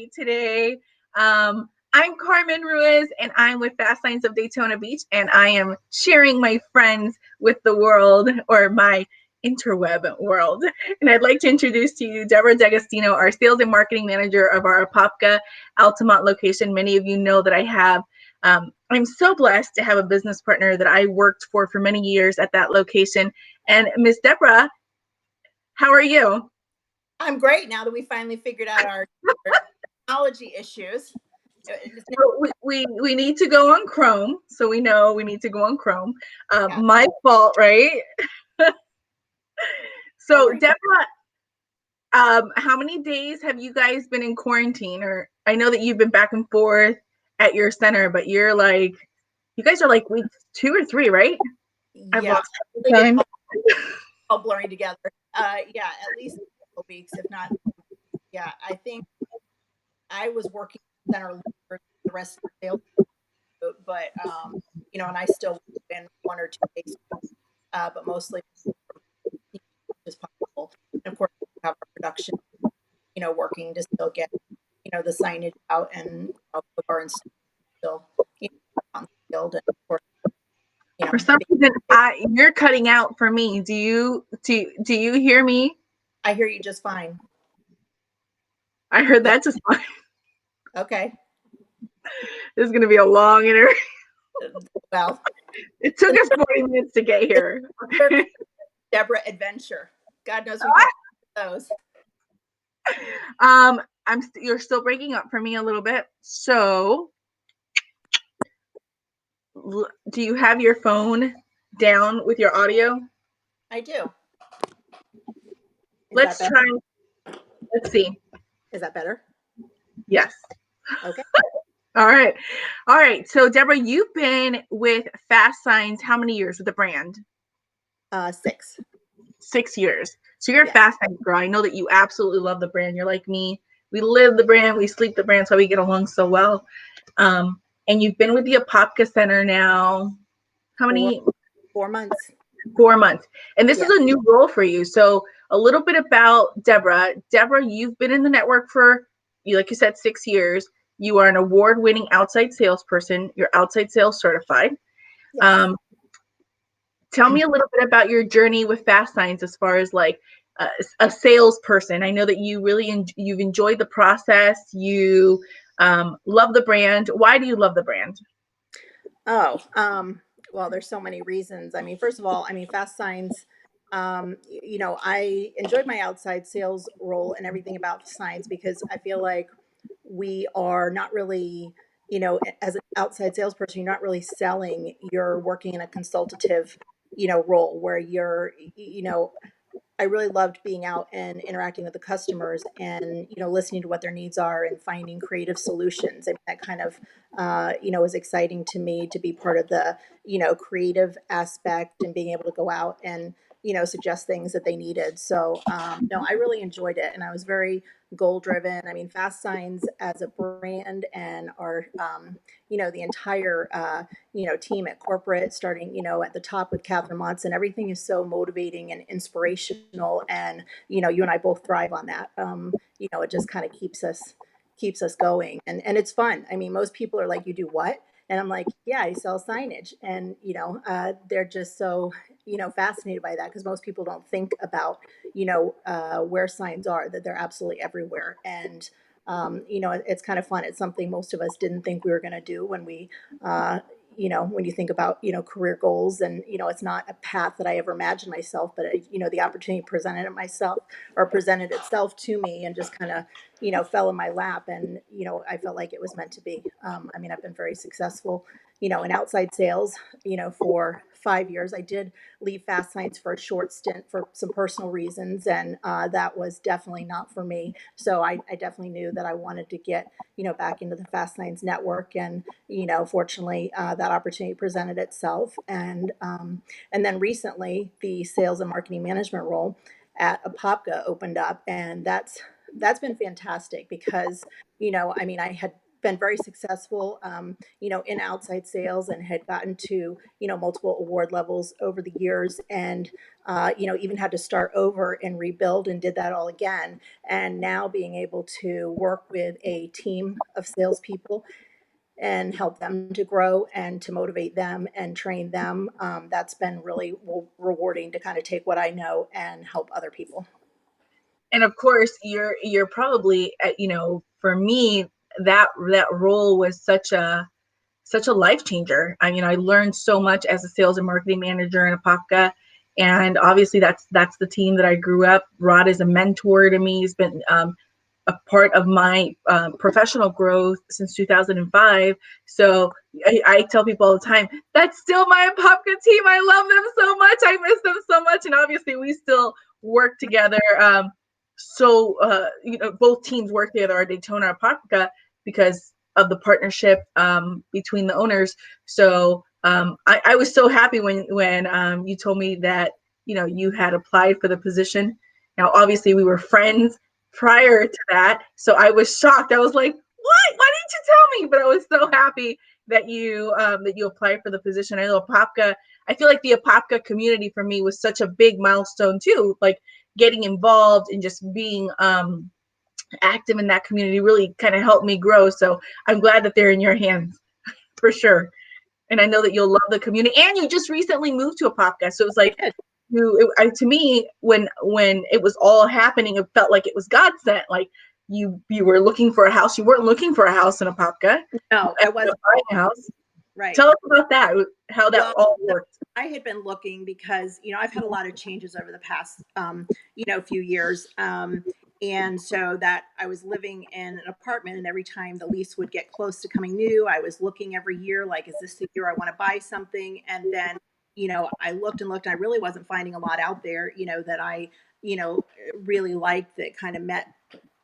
day today. I'm Carmen Ruiz, and I'm with Fast Signs of Daytona Beach, and I am sharing my friends with the world, or my interweb world. And I'd like to introduce to you Debra Dagostino, our sales and marketing manager of our Apopka Altamonte location. Many of you know that I have. I'm so blessed to have a business partner that I worked for many years at that location. And Miss Debra, how are you? I'm great now that we finally figured out our technology issues. We need to go on Chrome, so we know we need to go on Chrome. Yeah. My fault, right? So, Debra, how many days have you guys been in quarantine? Or I know that you've been back and forth at your center, but you guys are like week 2 or 3, right? I've Yeah, lost time. all blurring together. Yeah, at least a couple weeks, if not. Yeah, I think I was working center for the rest of the sales, but and I still been 1 or 2 days, but mostly as possible. And of course, we have our production, working to still get the signage out and our still on the field, and of course, For some reason, you're cutting out for me. Do you hear me? I hear you just fine. I heard that just fine. Okay. This is going to be a long interview. Well, it took us 40 minutes to get here. Debra adventure. God knows we've had those. You're still breaking up for me a little bit. So, do you have your phone down with your audio? I do. Let's try. Let's see. Is that better? Yes. Okay. All right. So, Debra, you've been with Fast Signs how many years with the brand? 6. 6 years. So you're a Fast Signs girl. I know that you absolutely love the brand. You're like me. We live the brand. We sleep the brand. So we get along so well. And you've been with the Apopka Center now. How many? 4 months. 4 months. And this is a new role for you. So a little bit about Debra. Debra, you've been in the network for, like you said, 6 years. You are an award-winning outside salesperson. You're outside sales certified. Yes. Tell me a little bit about your journey with Fast Signs as far as like a salesperson. I know that you really you've enjoyed the process. You love the brand. Why do you love the brand? Oh, well, there's so many reasons. I mean, first of all, Fast Signs, I enjoyed my outside sales role and everything about Signs because I feel like we are not really, as an outside salesperson, you're not really selling. You're working in a consultative, role where you're, I really loved being out and interacting with the customers and, listening to what their needs are and finding creative solutions. And that kind of, was exciting to me to be part of the, creative aspect and being able to go out and, suggest things that they needed. So, no, I really enjoyed it. And I was very goal driven. I mean, Fast Signs as a brand and our, the entire, team at corporate, starting, at the top with Catherine Monson, everything is so motivating and inspirational. And, you and I both thrive on that. It just kind of keeps us going. And it's fun. I mean, most people are like, you do what? And I'm like, yeah, I sell signage. And, they're just so, fascinated by that because most people don't think about, where signs are, that they're absolutely everywhere. And, it's kind of fun. It's something most of us didn't think we were going to do when we, when you think about, career goals and, it's not a path that I ever imagined myself, but, the opportunity presented itself to me and just kind of, fell in my lap. And, I felt like it was meant to be. I've been very successful, in outside sales, for 5 years. I did leave Fast Signs for a short stint for some personal reasons. And that was definitely not for me. So I definitely knew that I wanted to get, back into the Fast Signs network. And, fortunately, that opportunity presented itself. And then recently the sales and marketing management role at Apopka opened up. And that's been fantastic because, I had been very successful, in outside sales, and had gotten to, multiple award levels over the years, and, even had to start over and rebuild, and did that all again. And now being able to work with a team of salespeople and help them to grow and to motivate them and train them, that's been really rewarding to kind of take what I know and help other people. And of course, you're probably, for me, that role was such a life changer. I mean, I learned so much as a sales and marketing manager in Apopka, and obviously that's the team that I grew up. Rod is a mentor to me. He's been a part of my professional growth since 2005. So I tell people all the time, that's still my Apopka team. I love them so much. I miss them so much. And obviously we still work together. Both teams work together, our Daytona Apopka, because of the partnership between the owners. So I was so happy when you told me that, you had applied for the position. Now, obviously we were friends prior to that. So I was shocked. I was like, what? Why didn't you tell me? But I was so happy that you applied for the position. I know Apopka, I feel like the Apopka community for me was such a big milestone too. Like getting involved and just being active in that community really kind of helped me grow. So I'm glad that they're in your hands for sure. And I know that you'll love the community. And you just recently moved to Apopka. So it was like to me, when it was all happening, it felt like it was God sent. Like you were looking for a house. You weren't looking for a house in Apopka. No, You I ended wasn't. up buying a house. Right. Tell us about that. How that Well, all worked. I had been looking because, I've had a lot of changes over the past, few years. And so that I was living in an apartment, and every time the lease would get close to coming new, I was looking every year, like, is this the year I want to buy something? And then, I looked and looked, and I really wasn't finding a lot out there, that I, you know, really liked, that kind of met,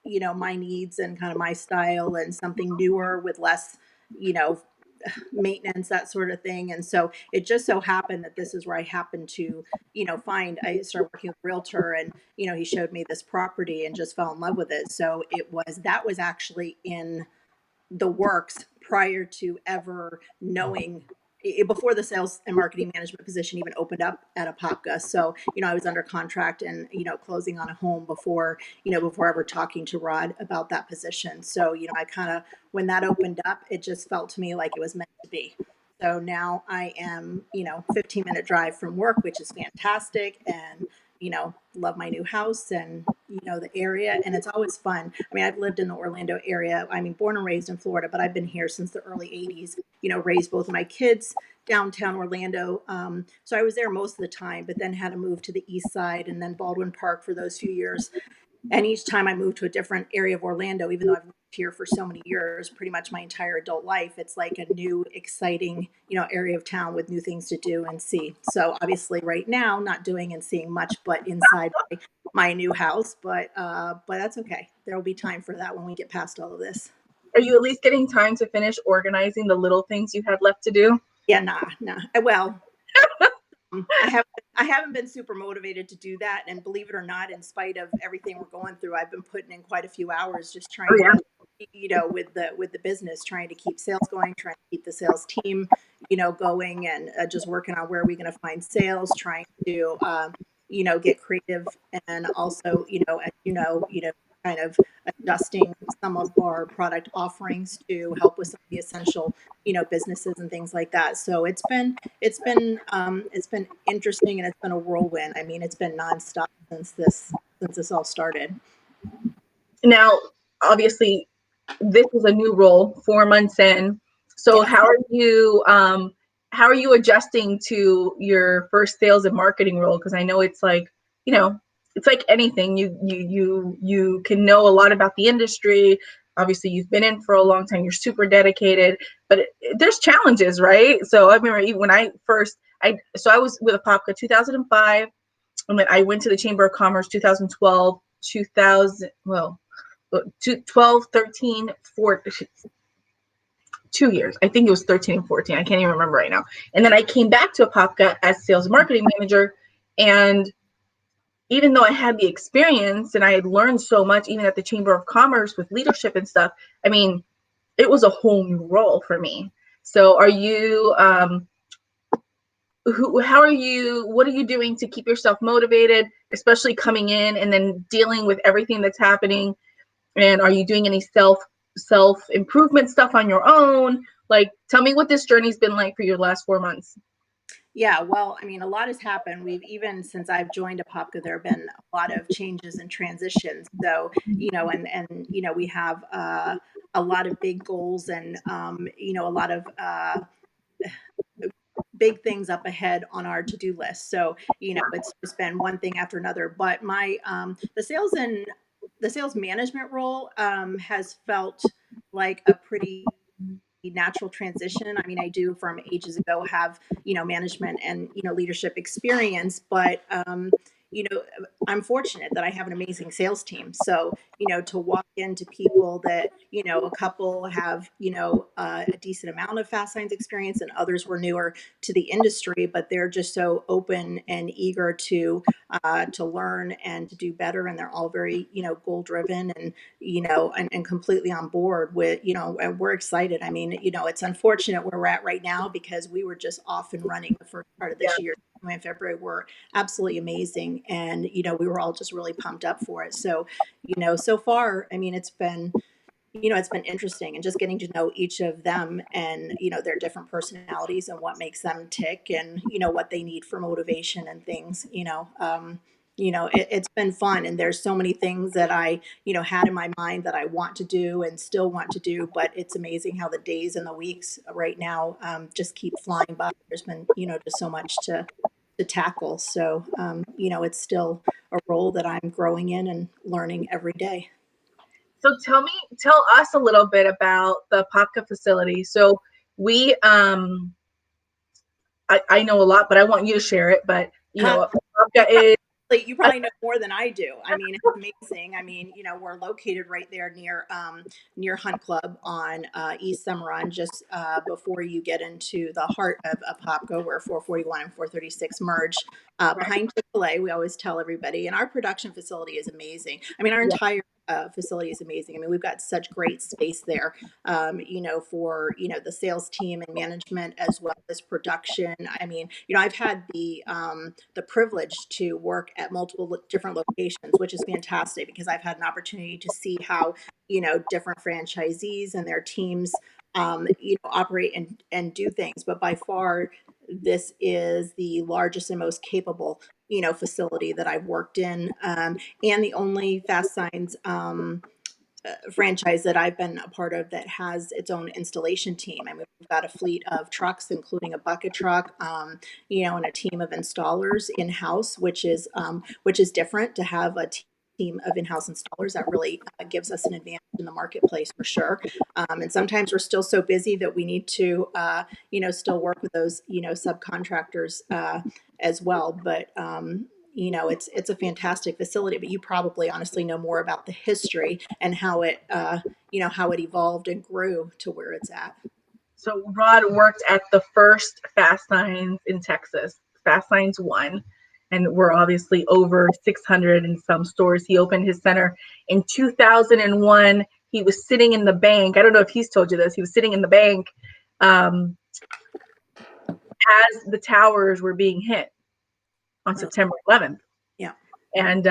my needs and kind of my style, and something newer with less, you know, maintenance, that sort of thing. And so it just so happened that this is where I happened to, I started working with a realtor, and, he showed me this property and just fell in love with it. So that was actually in the works prior to ever knowing, before the sales and marketing management position even opened up at Apopka. So, I was under contract and, closing on a home before ever talking to Rod about that position. So, I kind of, when that opened up, it just felt to me like it was meant to be. So now I am, 15-minute drive from work, which is fantastic. And, love my new house and, the area. And it's always fun. I mean, I've lived in the Orlando area. I mean, born and raised in Florida, but I've been here since the early 80s, raised both of my kids downtown Orlando. So I was there most of the time, but then had to move to the east side, and then Baldwin Park for those few years. And each time I moved to a different area of Orlando, even though I've lived here for so many years, pretty much my entire adult life, it's like a new, exciting, area of town with new things to do and see. So obviously right now, not doing and seeing much, but inside my new house, but that's okay. There will be time for that when we get past all of this. Are you at least getting time to finish organizing the little things you had left to do? Yeah, nah. Well, I haven't been super motivated to do that, and believe it or not, in spite of everything we're going through, I've been putting in quite a few hours just Oh trying to, yeah. with the business, trying to keep sales going, trying to keep the sales team, going, and just working on where are we going to find sales, trying to, get creative, and also, as kind of adjusting some of our product offerings to help with some of the essential, businesses and things like that. So it's been interesting, and it's been a whirlwind. I mean, it's been nonstop since this all started. Now, obviously, this is a new role, 4 months in. So Yep. how are you adjusting to your first sales and marketing role? Because I know it's like anything. You can know a lot about the industry. Obviously, you've been in for a long time. You're super dedicated, but there's challenges, right? So I remember even when I was with Apopka 2005, and then I went to the Chamber of Commerce 2012, 2000, well, 12, 13, 14, 2 years. I think it was 13 and 14. I can't even remember right now. And then I came back to Apopka as sales and marketing manager. And even though I had the experience and I had learned so much, even at the Chamber of Commerce with leadership and stuff, I mean, it was a whole new role for me. So are you how are you, what are you doing to keep yourself motivated, especially coming in and then dealing with everything that's happening? And are you doing any self improvement stuff on your own? Like, tell me what this journey's been like for your last 4 months. Yeah, well, I mean, a lot has happened. We've even since I've joined Apopka, there have been a lot of changes and transitions. So, we have a lot of big goals and a lot of big things up ahead on our to-do list. So, it's just been one thing after another. But my the sales management role has felt like a pretty natural transition. I mean, I do from ages ago have, management and, leadership experience, but, you know, I'm fortunate that I have an amazing sales team. So, to walk into people that, a couple have, a decent amount of fast signs experience and others were newer to the industry, but they're just so open and eager to learn and to do better. And they're all very, goal driven and, and completely on board with, and we're excited. I mean, it's unfortunate where we're at right now because we were just off and running the first part of Yeah. this year. In February were absolutely amazing. And, we were all just really pumped up for it. So, so far, I mean, it's been interesting and just getting to know each of them and, their different personalities and what makes them tick and, what they need for motivation and things, it's been fun. And there's so many things that I, had in my mind that I want to do and still want to do, but it's amazing how the days and the weeks right now just keep flying by. There's been, just so much to tackle. So, it's still a role that I'm growing in and learning every day. So tell us a little bit about the Apopka facility. So we, I know a lot, but I want you to share it. But Apopka You is, you probably know more than I do. I mean, it's amazing. I mean, we're located right there near Hunt Club on East Cimarron, just before you get into the heart of Apopka, where 441 and 436 merge. Behind Chick-fil-A, we always tell everybody, and our production facility is amazing. I mean, our yeah. entire facility is amazing. I mean, we've got such great space there, for the sales team and management as well as production. I mean, I've had the privilege to work at multiple different locations, which is fantastic because I've had an opportunity to see how different franchisees and their teams operate and do things. But by far, this is the largest and most capable facility that I've worked in, and the only Fast Signs franchise that I've been a part of that has its own installation team. I mean, we've got a fleet of trucks, including a bucket truck, and a team of installers in house, which is different to have a team of in-house installers. That really gives us an advantage in the marketplace for sure. And sometimes we're still so busy that we need to, still work with those, subcontractors as well. But it's a fantastic facility, but you probably honestly know more about the history and how it evolved and grew to where it's at. So Rod worked at the first Fast Signs in Texas, Fast Signs 1, and we're obviously over 600 in some stores. He opened his center in 2001. He was sitting in the bank. I don't know if he's told you this. He was sitting in the bank um, as the towers were being hit on Really? September 11th. Yeah. And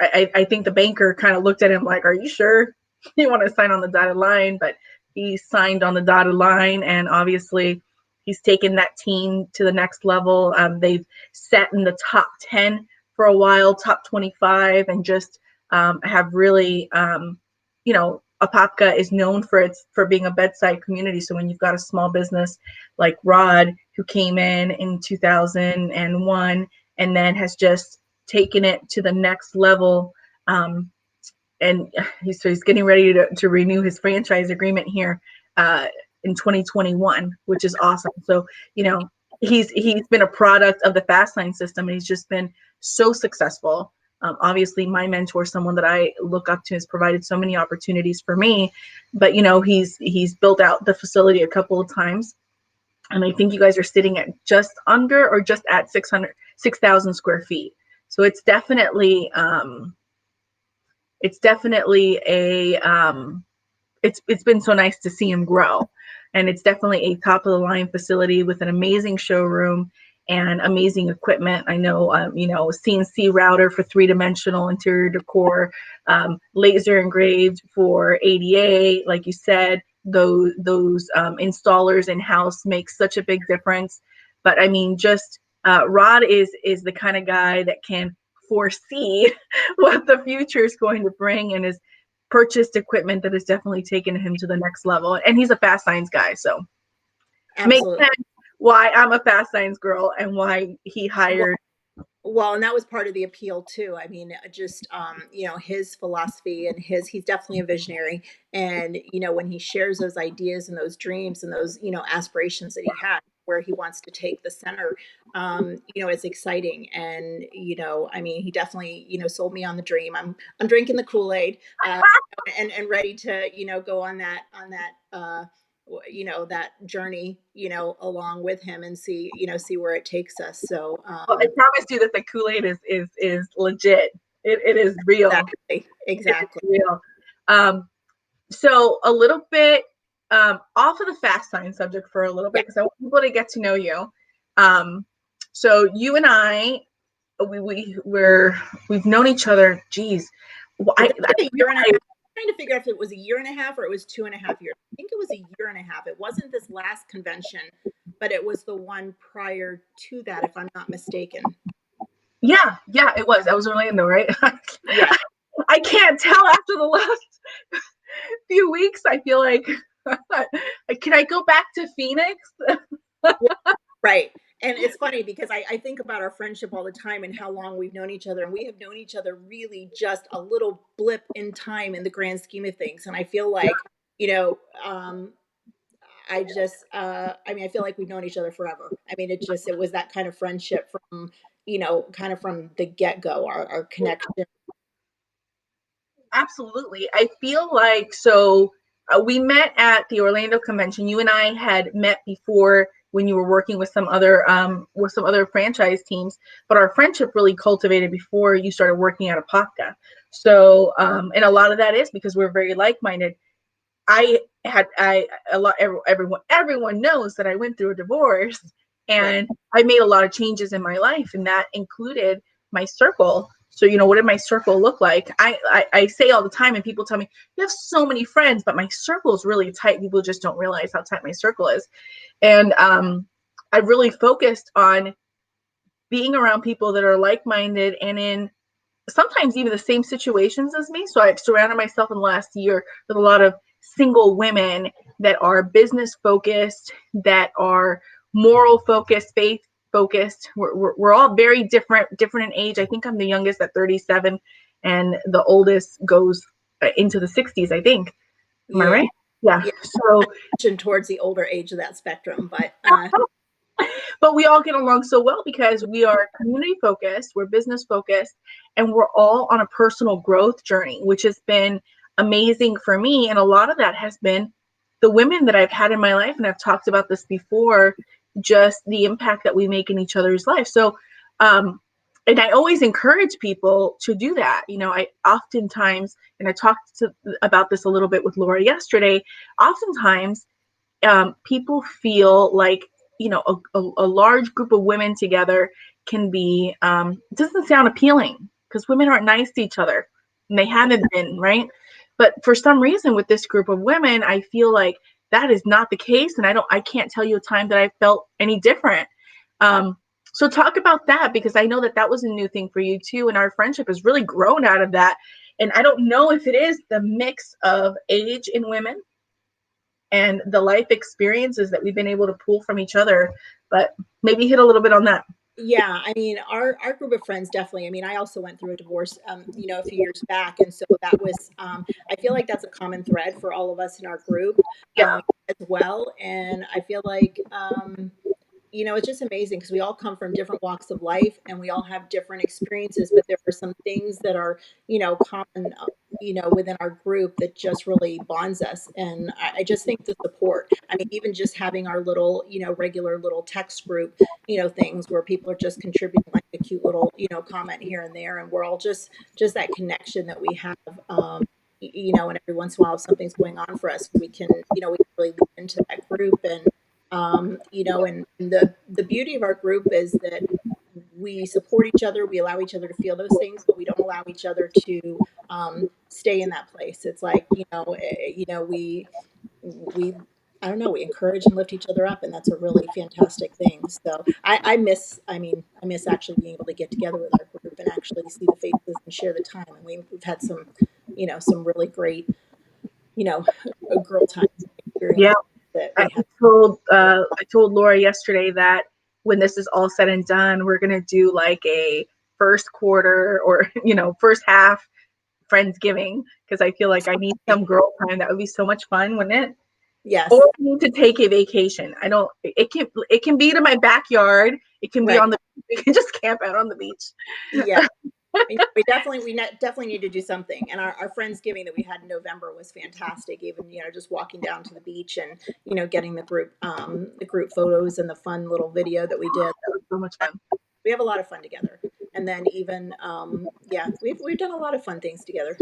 I think the banker kind of looked at him like, "Are you sure you want to sign on the dotted line?" But he signed on the dotted line, and obviously he's taken that team to the next level. They've sat in the top 10 for a while, top 25, and just have really, Apopka is known for being a bedside community. So when you've got a small business like Rod, who came in 2001 and then has just taken it to the next level. And he's getting ready to renew his franchise agreement here uh, in 2021, which is awesome. So, he's been a product of the Fast Line system, and he's just been so successful. Obviously, my mentor, someone that I look up to, has provided so many opportunities for me. But he's built out the facility a couple of times, and I think you guys are sitting at just under or just at 6,000 square feet. So it's definitely a it's been so nice to see him grow. And it's definitely a top of the line facility with an amazing showroom and amazing equipment. I know, CNC router for 3-dimensional interior decor, laser engraved for ADA, like you said. Those installers in house make such a big difference. But I mean, just Rod is the kind of guy that can foresee what the future is going to bring, and is purchased equipment that has definitely taken him to the next level. And he's a Fast Signs guy, so makes Absolutely. sense why I'm a Fast Signs girl and why he Well, hired. well, and that was part of the appeal too. I mean, just his philosophy and he's definitely a visionary. And when he shares those ideas and those dreams and those aspirations that he had, where he wants to take the center, it's exciting. And I mean, he definitely sold me on the dream. I'm drinking the Kool-Aid, and ready to go on that journey along with him and see where it takes us. So Well, I promise you that the Kool-Aid is legit. It is real. exactly, It is exactly. real. Um, so a little bit off of the Fast Sign subject for a little Yeah. bit, because I want people to get to know you. Um, so you and I, we've known each other. Geez, It's I actually a year and a half. realized, I'm trying to figure out if it was a year and a half or it was 2.5 years. I think it was a year and a half. It wasn't this last convention, but it was the one prior to that, if I'm not mistaken. yeah, it was. That was Orlando, right? Yeah. I can't tell after the last few weeks. I feel like, can I go back to Phoenix? Right. And it's funny because I think about our friendship all the time and how long we've known each other. And we have known each other really just a little blip in time in the grand scheme of things. And I feel like, you know, I mean, I feel like we've known each other forever. I mean, it was that kind of friendship from, kind of from the get go, our connection. Absolutely. I feel like so we met at the Orlando convention. You and I had met before when you were working with some other franchise teams, but our friendship really cultivated before you started working at Apopka. So and a lot of that is because we're very like-minded. I had I a lot everyone knows that I went through a divorce, Right. and I made a lot of changes in my life, and that included my circle. So what did my circle look like? I say all the time, and people tell me you have so many friends, but my circle is really tight. People just don't realize how tight my circle is, and I really focused on being around people that are like-minded and in sometimes even the same situations as me. So I've surrounded myself in the last year with a lot of single women that are business focused, that are moral focused, faith focused. We're all very different in age. I think I'm the youngest at 37, and the oldest goes into the 60s, I think. Am I Yeah. right? Yeah. Yeah. So Towards the older age of that spectrum, but but we all get along so well because we are community focused, we're business focused, and we're all on a personal growth journey, which has been amazing for me. And a lot of that has been the women that I've had in my life. And I've talked about this before, just the impact that we make in each other's life. So, and I always encourage people to do that. I oftentimes, and I talked about this a little bit with Laura yesterday, oftentimes people feel like a large group of women together can be it doesn't sound appealing because women aren't nice to each other, and they haven't been, right? But for some reason with this group of women, I feel like that is not the case, and I can't tell you a time that I felt any different. um, so talk about that, because I know that that was a new thing for you too, and our friendship has really grown out of that. And I don't know if it is the mix of age in women and the life experiences that we've been able to pull from each other, but maybe hit a little bit on that. yeah, I mean, our group of friends definitely. I mean, I also went through a divorce, a few years back, and so that was. I feel like that's a common thread for all of us in our group, Yeah, as well. And I feel like, it's just amazing because we all come from different walks of life and we all have different experiences, but there are some things that are, common, within our group that just really bonds us. And I just think the support, I mean, even just having our little, regular little text group, things where people are just contributing like a cute little, comment here and there. And we're all just that connection that we have. and every once in a while, if something's going on for us, we can, we can really lean into that group. And, and the beauty of our group is that we support each other, we allow each other to feel those things, but we don't allow each other to stay in that place. It's like, we I don't know, we encourage and lift each other up, and that's a really fantastic thing. So I miss actually being able to get together with our group and actually see the faces and share the time. And we've had some, some really great, you know, girl time Yeah. experiences that I we had. told Laura yesterday that when this is all said and done, we're gonna do like a first quarter or first half Friendsgiving, because I feel like I need some girl time. That would be so much fun, wouldn't it? Or Yes, we need to take a vacation. I don't. It can be to my backyard. It can be right. on the. We can just camp out on the beach. Yeah. We definitely need to do something. And our Friendsgiving that we had in November was fantastic. Even, just walking down to the beach and, getting the group photos and the fun little video that we did. That was so much fun. We have a lot of fun together. And then even, yeah, we've done a lot of fun things together.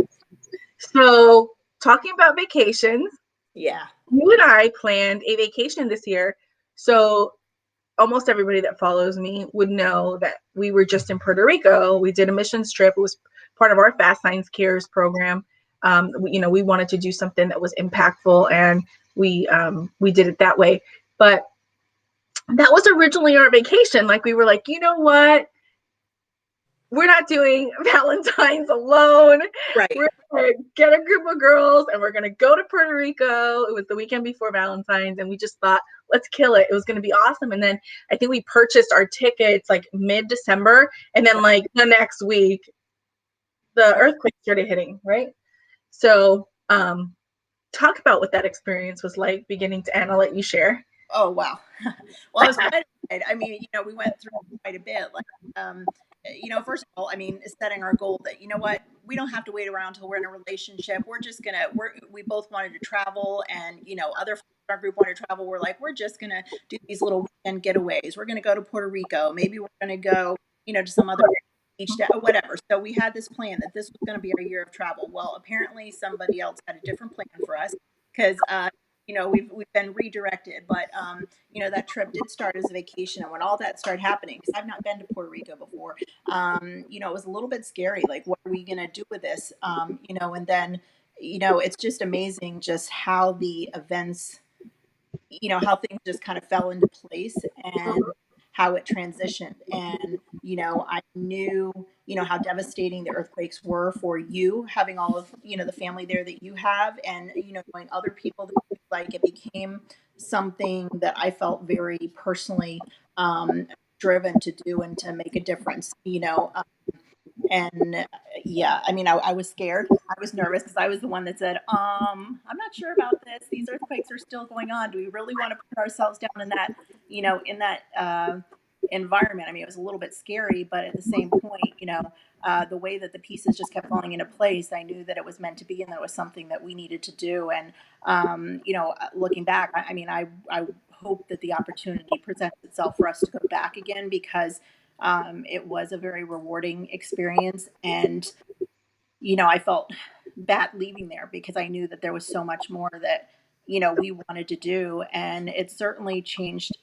So talking about vacations, Yeah. you and I planned a vacation this year. So almost everybody that follows me would know that we were just in Puerto Rico. We did a missions trip. It was part of our Fast Signs Cares program. We wanted to do something that was impactful, and we did it that way. But that was originally our vacation. Like, we were like, you know what? We're not doing Valentine's alone. Right. We're going to get a group of girls and we're going to go to Puerto Rico. It was the weekend before Valentine's, and we just thought, let's kill it. It was going to be awesome. And then I think we purchased our tickets like mid-December, and then like the next week, the earthquake started hitting, right? So, talk about what that experience was like beginning to Anna, let you share. Oh, wow. Well, I was quite excited. I mean, we went through quite a bit. Like, first of all, setting our goal that, what, we don't have to wait around until we're in a relationship. We're just gonna, we both wanted to travel, and, other friends in our group wanted to travel. We're like, we're just gonna do these little weekend getaways. We're gonna go to Puerto Rico. Maybe we're gonna go, to some other beach, whatever. So we had this plan that this was going to be our year of travel. Well, apparently somebody else had a different plan for us, because we've been redirected. But that trip did start as a vacation, and when all that started happening, because I've not been to Puerto Rico before, it was a little bit scary. Like, what are we gonna do with this? And then it's just amazing just how the events, how things just kind of fell into place, and how it transitioned. And I knew how devastating the earthquakes were for you, having all of the family there that you have, and knowing other people, that, like, it became something that I felt very personally driven to do and to make a difference. And yeah, I was scared. I was nervous, because I was the one that said, I'm not sure about this. These earthquakes are still going on. Do we really want to put ourselves down in that, environment? It was a little bit scary, but at the same point, the way that the pieces just kept falling into place, I knew that it was meant to be, and that it was something that we needed to do. And, looking back, I hope that the opportunity presents itself for us to go back again, because it was a very rewarding experience. And, I felt bad leaving there, because I knew that there was so much more that, we wanted to do. And it certainly changed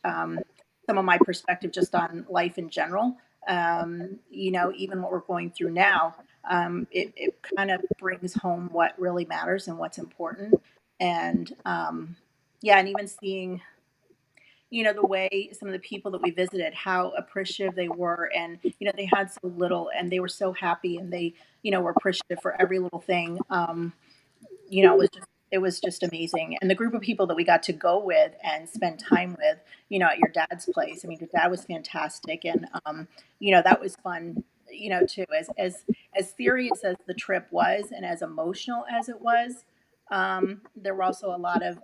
some of my perspective just on life in general. Even what we're going through now, it kind of brings home what really matters and what's important. And yeah, and even seeing the way some of the people that we visited, how appreciative they were. And, they had so little, and they were so happy, and they, were appreciative for every little thing. It was just amazing. And the group of people that we got to go with and spend time with, at your dad's place. Your dad was fantastic. And, that was fun, too, as serious as the trip was, and as emotional as it was. There were also a lot of,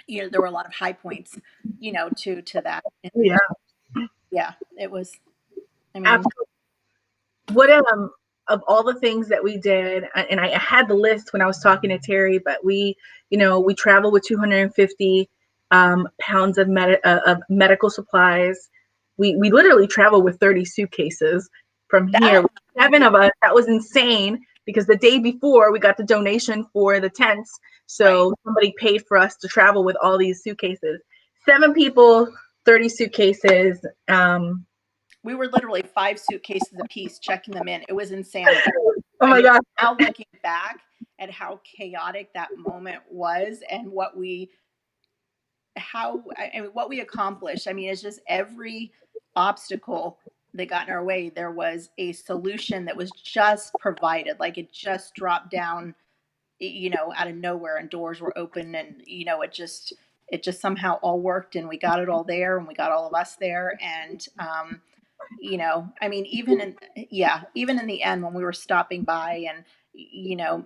there were a lot of high points, to that. And Yeah. yeah, it was, I mean, Absolutely. What of all the things that we did, and I had the list when I was talking to Terry, but we travel with 250 pounds of medical supplies. We literally travel with 30 suitcases from here. that, Seven yeah, of us. That was insane, because the day before we got the donation for the tents. Right. So somebody paid for us to travel with all these suitcases. 7 people, 30 suitcases. We were literally 5 suitcases apiece checking them in. It was insanity. Oh I my mean, God. now looking back at how chaotic that moment was and what we accomplished. I mean, it's just every obstacle that got in our way, there was a solution that was just provided. Like it just dropped down, out of nowhere, and doors were open, and it just somehow all worked, and we got it all there, and we got all of us there, and I mean, even in the end when we were stopping by and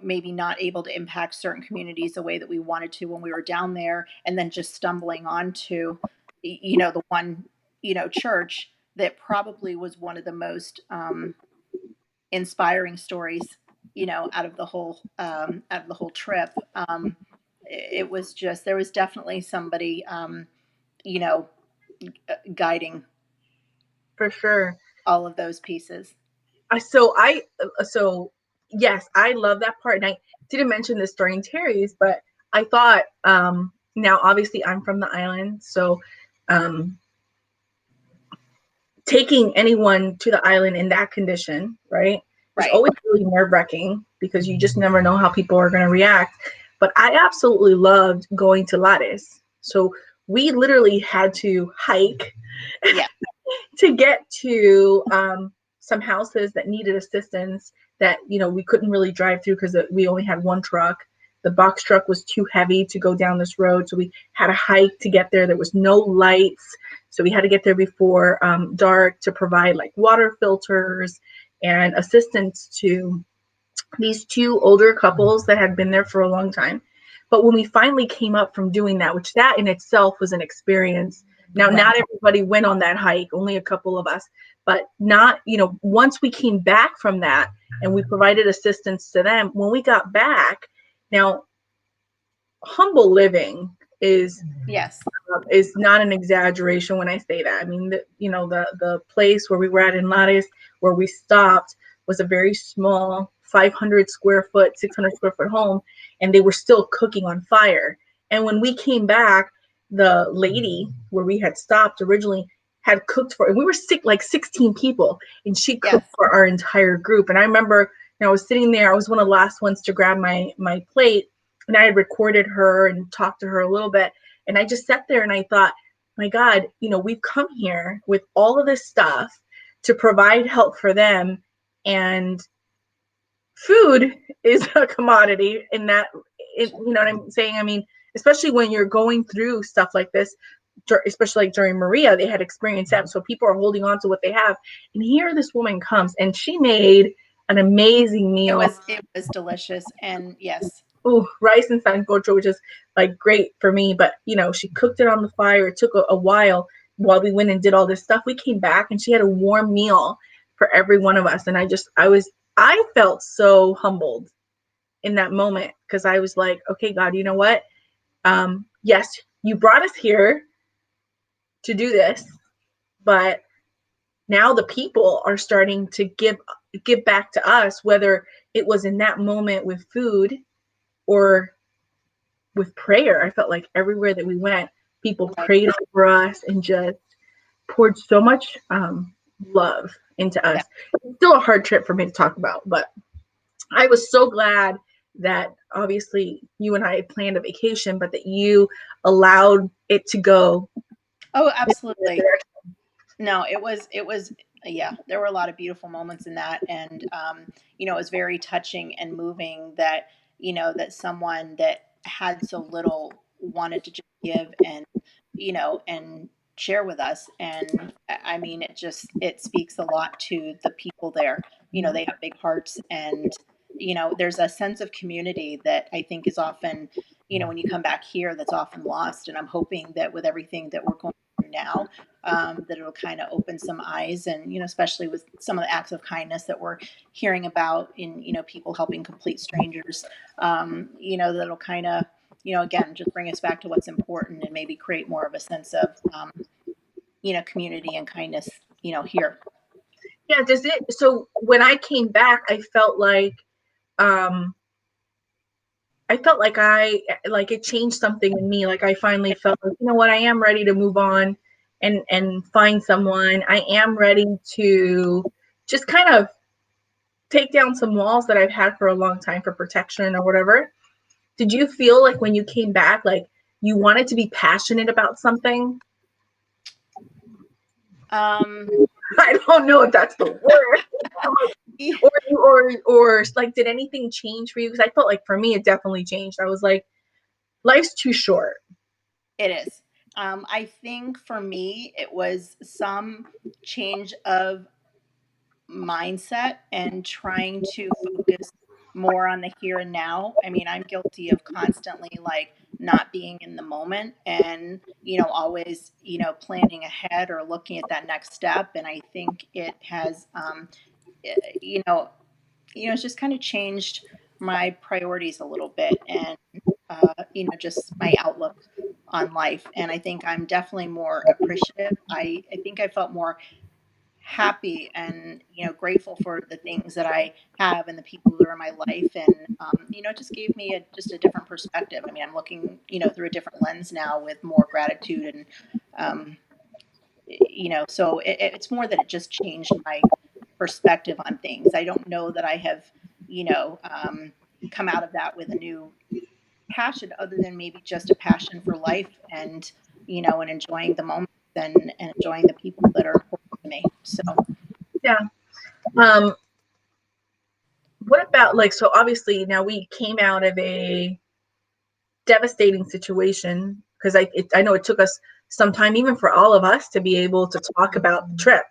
maybe not able to impact certain communities the way that we wanted to when we were down there, and then just stumbling onto the one church that probably was one of the most inspiring stories out of the whole trip. It was just, there was definitely somebody you know guiding For sure. all of those pieces. So so yes, I love that part. And I didn't mention this during Terry's, but I thought, now obviously I'm from the island, so um, taking anyone to the island in that condition, right, is Right. always really nerve wracking because you just never know how people are going to react. But I absolutely loved going to Lattice. So we literally had to hike Yeah. to get to some houses that needed assistance that we couldn't really drive through because we only had one truck. The box truck was too heavy to go down this road, so we had to hike to get there. There was no lights, so we had to get there before dark to provide like water filters and assistance to these 2 older couples that had been there for a long time. But when we finally came up from doing that, which that in itself was an experience. Now, Right. not everybody went on that hike, only a couple of us, but not, once we came back from that and we provided assistance to them, when we got back, now, humble living Yes. is not an exaggeration when I say that. I mean, the place where we were at in Lares, where we stopped, was a very small 500 square foot, 600 square foot home, and they were still cooking on fire. And when we came back, the lady where we had stopped originally had cooked for, and we were sick, like 16 people, and she cooked Yes. for our entire group. And I remember, I was sitting there, I was one of the last ones to grab my plate, and I had recorded her and talked to her a little bit. And I just sat there and I thought, my God, we've come here with all of this stuff to provide help for them. And food is a commodity in that, you know what I'm saying? I mean, especially when you're going through stuff like this, especially like during Maria, they had experienced that. So people are holding on to what they have. And here this woman comes and she made an amazing It meal. was it was delicious, and yes. Oh, rice and sancocho, which is like great for me. But she cooked it on the fire. It took a while we went and did all this stuff. We came back and she had a warm meal for every one of us. And I felt so humbled in that moment because I was like, okay, God, you know what? Yes, you brought us here to do this, but now the people are starting to give back to us, whether it was in that moment with food or with prayer. I felt like everywhere that we went, people Right. prayed over us and just poured so much love into Yeah. us. It's still a hard trip for me to talk about, but I was so glad that obviously you and I had planned a vacation, but that you allowed it to go. Oh, absolutely. No, it was yeah, there were a lot of beautiful moments in that, and it was very touching and moving that that someone that had so little wanted to just give and share with us. And I mean, it speaks a lot to the people there. They have big hearts, and there's a sense of community that I think is often, when you come back here, that's often lost. And I'm hoping that with everything that we're going through now, that it'll kind of open some eyes, and especially with some of the acts of kindness that we're hearing about in people helping complete strangers, that'll kind of again just bring us back to what's important, and maybe create more of a sense of community and kindness here. Yeah, does it? So when I came back, I felt like um I felt like it changed something in me. Like I finally felt like, you know what, I am ready to move on and find someone. I am ready to just kind of take down some walls that I've had for a long time for protection or whatever. Did you feel like when you came back, like you wanted to be passionate about something? Um, I don't know if that's the word. yeah, Or like, did anything change for you? Because I felt like for me, it definitely changed. I was like, life's too short. it is. I think for me, it was some change of mindset and trying to focus more on the here and now. I mean, I'm guilty of constantly like not being in the moment and, always, planning ahead or looking at that next step. And I think it has, eh, you know, it's just kind of changed my priorities a little bit and, just my outlook on life. And I think I'm definitely more appreciative. I think I felt more happy and grateful for the things that I have and the people that are in my life, and it just gave me just a different perspective. I mean, I'm looking through a different lens now with more gratitude, and um, so it's more that it just changed my perspective on things. I don't know that I have come out of that with a new passion, other than maybe just a passion for life and and enjoying the moments and enjoying the people that are important to me. So Yeah. Um, what about like, so obviously now we came out of a devastating situation because I know it took us some time, even for all of us, to be able to talk about the trip.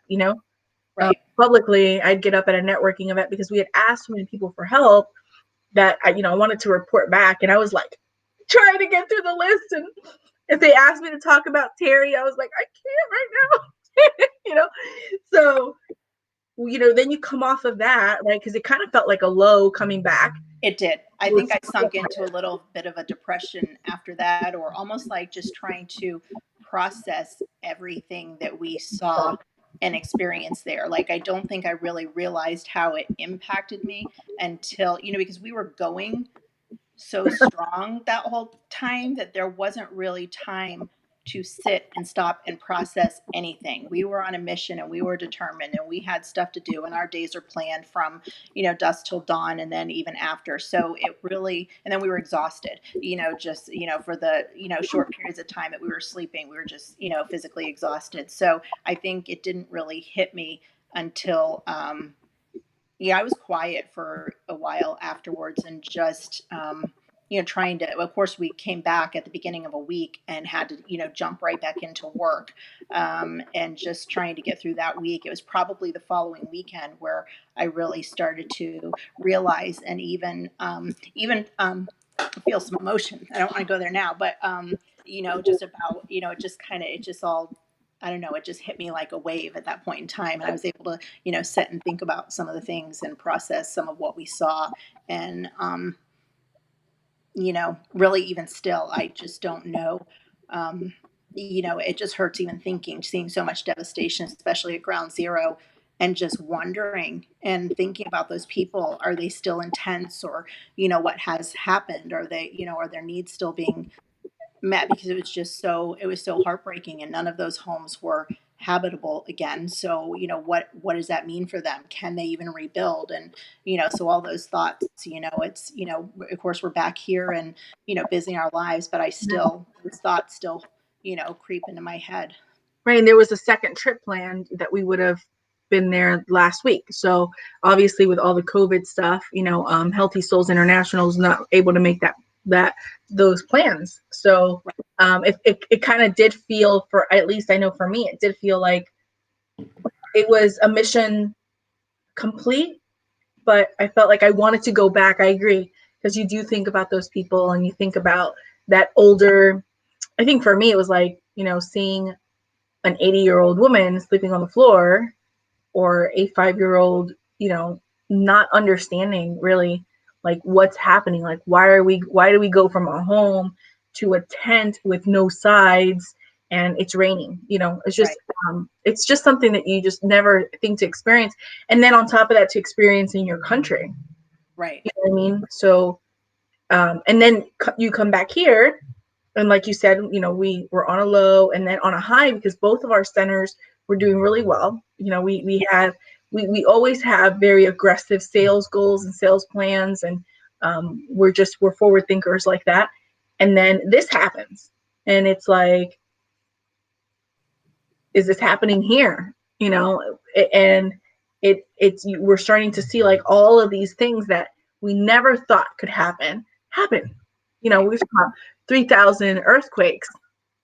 right. Publicly, I'd get up at a networking event because we had asked so many people for help that I wanted to report back, and I was like trying to get through the list. And if they asked me to talk about Terry, I was like, I can't right now. So then you come off of that, right? Because it kind of felt like a low coming back. It did. I think I sunk into a little bit of a depression after that, or almost like just trying to process everything that we saw and experienced there. Like, I don't think I really realized how it impacted me until, because we were going so strong that whole time that there wasn't really time to sit and stop and process anything. We were on a mission and we were determined and we had stuff to do, and our days are planned from, dusk till dawn and then even after. So it really, and then we were exhausted, just, for the, short periods of time that we were sleeping, we were just, physically exhausted. So I think it didn't really hit me until, yeah, I was quiet for a while afterwards and just, trying to, of course, we came back at the beginning of a week and had to, jump right back into work, and just trying to get through that week. It was probably the following weekend where I really started to realize and feel some emotion. I don't want to go there now, but, just about, it just all, I don't know, it just hit me like a wave at that point in time. And I was able to, sit and think about some of the things and process some of what we saw. And, really even still, I just don't know. Um, it just hurts even thinking, seeing so much devastation, especially at ground zero, and just wondering and thinking about those people. Are they still intense, or, what has happened? Are they, are their needs still being met? Because it was so heartbreaking, and none of those homes were habitable again. So what does that mean for them? Can they even rebuild? And so all those thoughts, it's, of course we're back here and busy our lives, but I still, those thoughts still creep into my head. Right, and there was a second trip planned that we would have been there last week. So obviously, with all the COVID stuff, Healthy Souls International is not able to make that those plans. So it kind of did feel, for at least I know for me, it did feel like it was a mission complete. But I felt like I wanted to go back. I agree, because you do think about those people and you think about that older. I think for me, it was like seeing an 80-year-old woman sleeping on the floor, or a 5-year-old, not understanding really like what's happening. Like, why do we go from a home to a tent with no sides and it's raining? Right. It's just something that you just never think to experience. And then on top of that, to experience in your country. Right. You know what I mean? So, and then you come back here, and like you said, you know, we were on a low and then on a high because both of our centers were doing really well. You know, we always have very aggressive sales goals and sales plans, and we're forward thinkers like that. And then this happens, and it's like, is this happening here? You know, and we're starting to see like all of these things that we never thought could happen. You know, Right. we've got 3,000 earthquakes.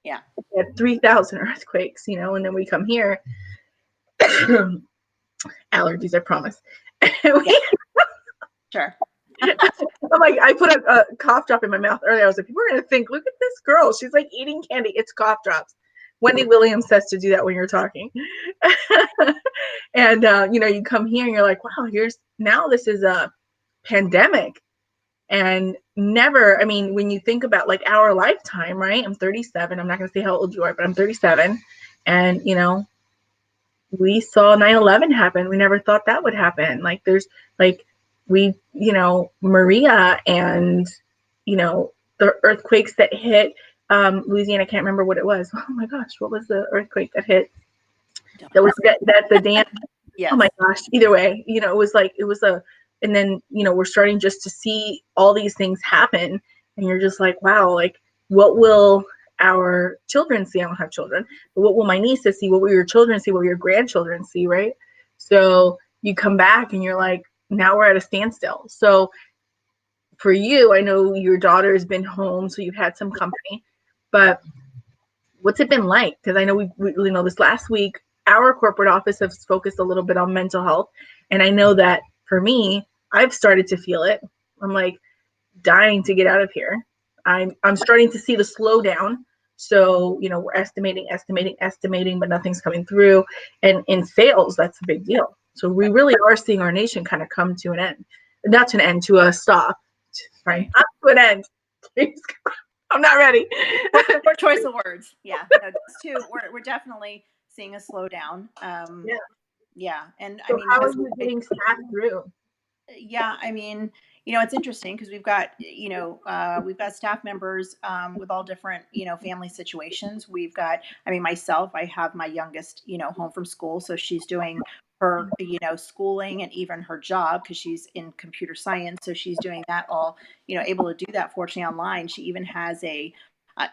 Yeah. We had 3,000 earthquakes, you know, and then we come here. Allergies, I promise. Yeah. Sure. I'm like, I put a cough drop in my mouth earlier. I was like, people are gonna think, look at this girl. She's like eating candy. It's cough drops. Wendy Williams says to do that when you're talking. And you know, you come here and you're like, wow, this is a pandemic. And never, I mean, when you think about like our lifetime, right? I'm 37. I'm not gonna say how old you are, but I'm 37. And you know, we saw 9/11 happen. We never thought that would happen. Like there's like you know, Maria and you know, the earthquakes that hit Louisiana. I can't remember what it was. Oh my gosh, what was the earthquake that hit? Don't That was ask. that the dam. Oh Yes. my gosh. Either way, you know, it was a, and then, you know, we're starting just to see all these things happen. And you're just like, wow, like, what will our children see? I don't have children, but what will my nieces see? What will your children see? What will your grandchildren see? Right. So you come back and you're like, now we're at a standstill. So for you, I know your daughter has been home, so you've had some company, but what's it been like? Because I know we you know, this last week our corporate office has focused a little bit on mental health, and I know that for me, I've started to feel it. I'm like dying to get out of here. I'm starting to see the slowdown. So you know, we're estimating, but nothing's coming through. And in sales, that's a big deal. So we Right. really are seeing our nation kind of come to an end, not to an end, to a stop. Right, Right. not to an end. Please, I'm not ready. Poor choice of words. Yeah. No, just too. We're definitely seeing a slowdown. Yeah. Yeah. And I So mean, how are as you getting staff through? yeah, I mean, it's interesting because we've got staff members with all different, family situations. We've got, I mean, myself, I have my youngest, home from school. So she's doing her, schooling and even her job because she's in computer science. So she's doing that all, able to do that fortunately online. She even has a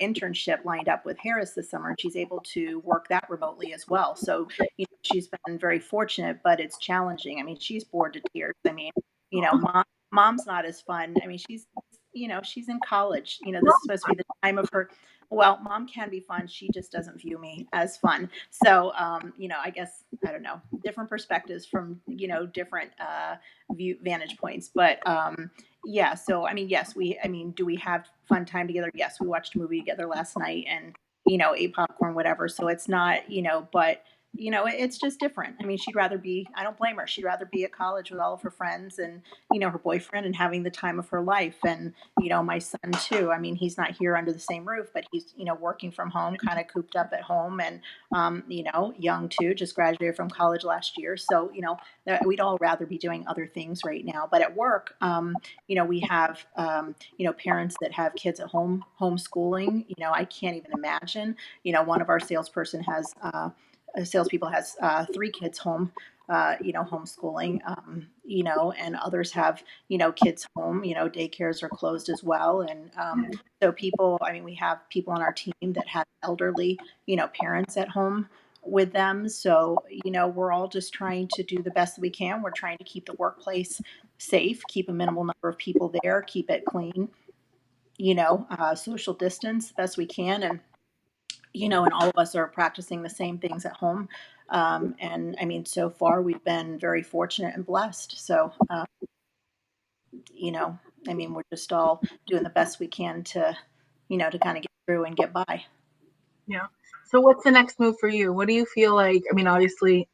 internship lined up with Harris this summer, and she's able to work that remotely as well. So, she's been very fortunate, but it's challenging. I mean, she's bored to tears. I mean, mom's not as fun. I mean, she's in college. No, This is supposed to be the time of her. Well, mom can be fun. She just doesn't view me as fun. So, I guess I don't know, different perspectives from different view vantage points. But yeah. So, I mean, yes, I mean, do we have fun time together? Yes, we watched a movie together last night and ate popcorn, whatever. So it's not but it's just different. I mean, I don't blame her. She'd rather be at college with all of her friends and, her boyfriend and having the time of her life. And, my son too. I mean, he's not here under the same roof, but he's, working from home, kind of cooped up at home and, young too, just graduated from college last year. So, we'd all rather be doing other things right now. But at work, we have, parents that have kids at home, homeschooling. I can't even imagine. One of our salespeople has 3 kids home, homeschooling, and others have, kids home, daycares are closed as well. And so I mean, we have people on our team that have elderly, parents at home with them. So, we're all just trying to do the best that we can. We're trying to keep the workplace safe, keep a minimal number of people there, keep it clean, social distance the best we can. And all of us are practicing the same things at home. And I mean, so far we've been very fortunate and blessed. So, you know, I mean, we're just all doing the best we can to kind of get through and get by. yeah. So what's the next move for you? What do you feel like? I mean, obviously,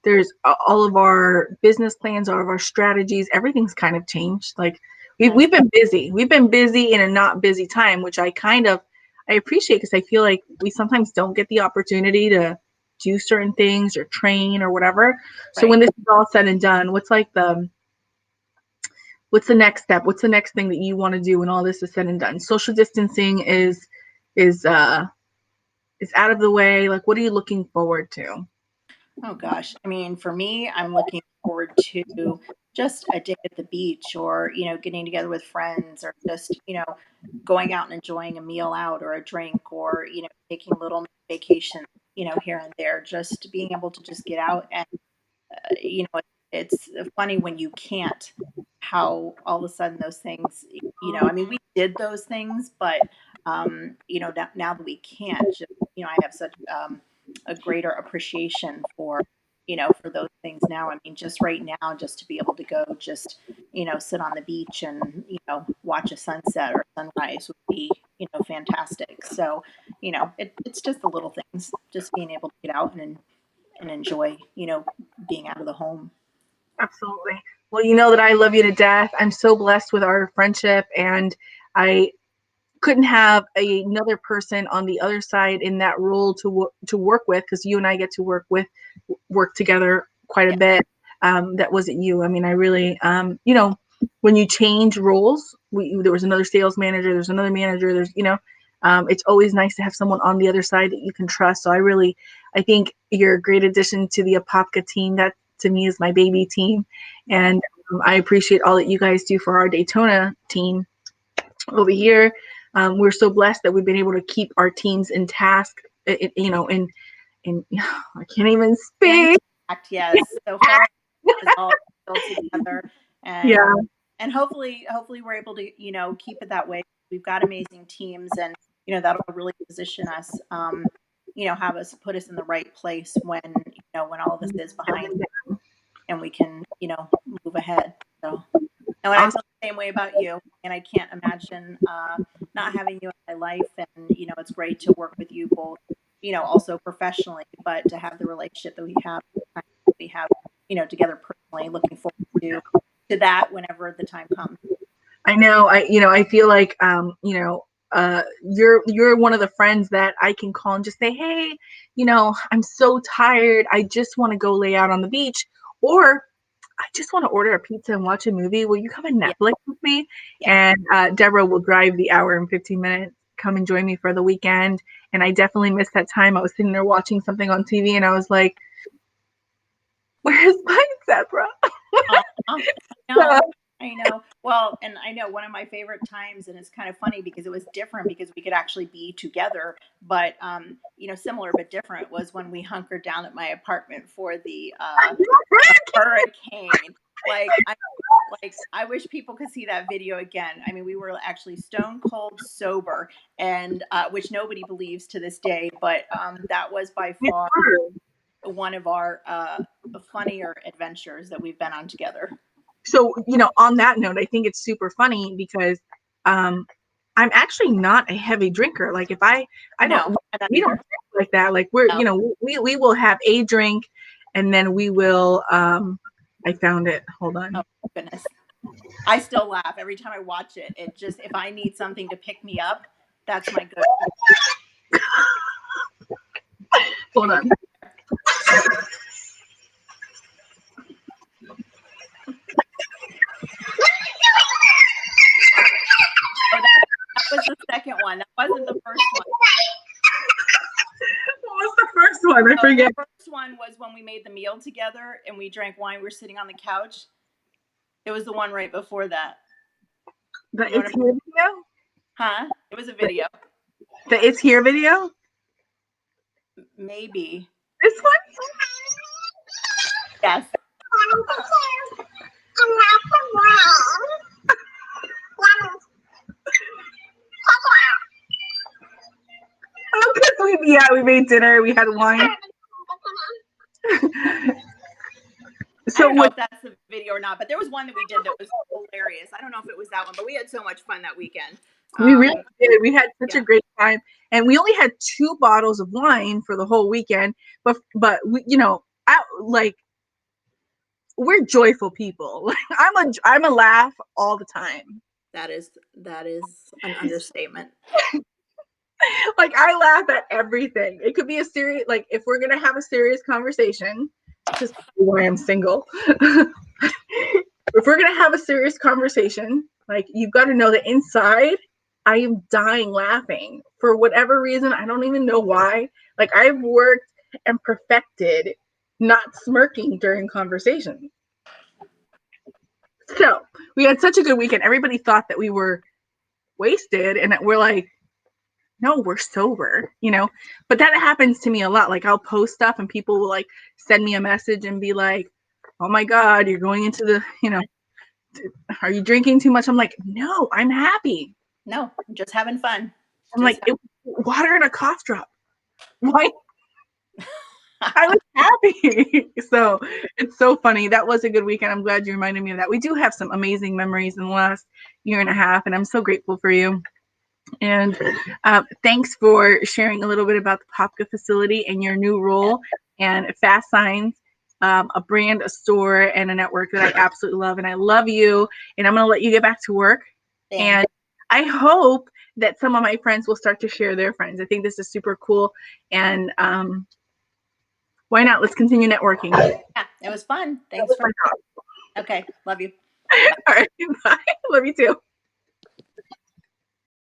there's all of our business plans, all of our strategies, everything's kind of changed. Like Yes. we've been busy. We've been busy in a not busy time, which I appreciate because I feel like we sometimes don't get the opportunity to do certain things or train or whatever. So when Right. this is all said and done, what's like what's the next step? What's the next thing that you want to do when all this is said and done? Social distancing is out of the way. Like, what are you looking forward to? Oh gosh. I mean, for me, I'm looking forward to just a day at the beach or, getting together with friends or just, going out and enjoying a meal out or a drink or, taking little vacations, here and there, just being able to just get out and it's funny when you can't, how all of a sudden those things, I mean, we did those things, but, now that we can't, just, I have such a greater appreciation for those things now. I mean, just right now, just to be able to go, just, sit on the beach and, watch a sunset or sunrise would be, fantastic. So, it's just the little things, just being able to get out and enjoy, being out of the home. Absolutely. Well, you know that I love you to death. I'm so blessed with our friendship, and I couldn't have another person on the other side in that role to work with, because you and I get to work together quite a Yeah. bit. That wasn't you. I mean, I really, when you change roles, there was another sales manager, there's another manager, it's always nice to have someone on the other side that you can trust. So I think you're a great addition to the Apopka team. That to me is my baby team, and I appreciate all that you guys do for our Daytona team over here. We're so blessed that we've been able to keep our teams in task. And I can't even speak. Intact, yes. So far, it's all still together, Yeah, and hopefully we're able to keep it that way. We've got amazing teams, and that'll really position us. Have us put us in the right place when all of this is behind, and we can move ahead. So. No, and I feel the same way about you, and I can't imagine not having you in my life. And it's great to work with you both, also professionally, but to have the relationship that we have, together personally. Looking forward to that whenever the time comes. I know. I feel like you're one of the friends that I can call and just say, hey, I'm so tired. I just want to go lay out on the beach, or I just want to order a pizza and watch a movie. Will you come and Yeah, Netflix with me? yeah. And Debra will drive the hour and 15 minutes, come and join me for the weekend. And I definitely missed that time. I was sitting there watching something on TV, and I was like, where's my Debra? I So, know, I know. Well, and I know one of my favorite times, and it's kind of funny because it was different because we could actually be together, but similar but different was when we hunkered down at my apartment for the hurricane. Like I wish people could see that video again. I mean, we were actually stone cold sober, and which nobody believes to this day, but that was by far one of our funnier adventures that we've been on together. so on that note, I think it's super funny because um, I'm actually not a heavy drinker. Like if I don't, No, I'm not we don't either. drink like that. Like we're, No. we will have a drink, and then we will. I found it. Hold Oh on. goodness. I still laugh every time I watch it. It just if I need something to pick me up, that's my good. Hold Are you on. oh that was the second one. That wasn't the first one. What was the first one? I Oh, the forget. first one was when we made the meal together and we drank wine. We were sitting on the couch. It was the one right before that. The You know what It's I'm Here video. huh? It was a video. The It's Here video. Maybe. This one. Yes. Oh, we made dinner. We had wine. I So don't know what? if that's the video or not, but there was one that we did that was hilarious. I don't know if it was that one, but we had so much fun that weekend. We really did. We had such a Yeah. great time, and we only had 2 bottles of wine for the whole weekend. But we, I like we're joyful people. I'm a laugh all the time. That is an understatement. Like I laugh at everything. It could be a serious, like if we're gonna have a serious conversation, which is why I'm single. if we're gonna have a serious conversation, like you've got to know that inside I am dying laughing for whatever reason. I don't even know why. Like I've worked and perfected not smirking during conversations. So we had such a good weekend. Everybody thought that we were wasted and that we're like, no, we're sober, you know? But that happens to me a lot. Like I'll post stuff and people will like send me a message and be like, oh my God, you're going into the, you know, are you drinking too much? I'm like, no, I'm happy. No, I'm just having fun. I'm like, water and a cough drop. Why? I was happy. So it's so funny. That was a good weekend. I'm glad you reminded me of that. We do have some amazing memories in the last year and a half, and I'm so grateful for you. And thanks for sharing a little bit about the Apopka facility and your new role and Fast Signs, a brand, a store, and a network that I absolutely love. And I love you. And I'm going to let you get back to work. Thanks. And I hope that some of my friends will start to share their friends. I think this is super cool. And why not? Let's continue networking. Yeah, it was fun. Thanks for. Okay, love you. All right, bye. Love you too.